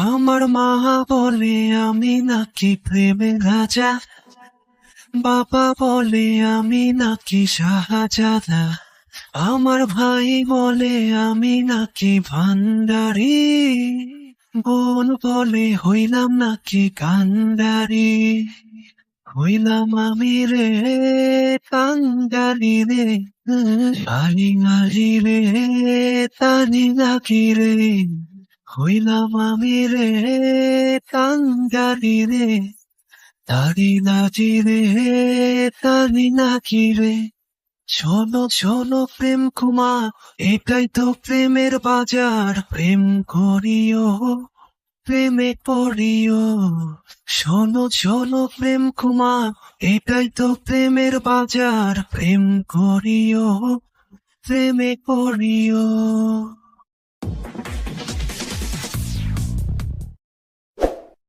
আমার মা বলে আমি নাকি প্রেমের রাজা, বাবা বলে আমি নাকি শাহজাদা, আমার ভাই বলে আমি নাকি ভান্ডারি, বোন বলে হইলাম নাকি কান্ডারি। হইলাম আমি রে কান্ডারি রে, শালি নালি রে তানি নাকি রে। হইলাম আমি রে কান্ডারি রে, তারি নাচি রে তানি নাকি রে। শোনো শোনো প্রেম কুমার, এটাই তো প্রেমের বাজার, প্রেম করিও প্রেমে পড়িও। শোনো শোনো প্রেম কুমার, এটাই তো প্রেমের বাজার, প্রেম করিও প্রেমে পড়িও।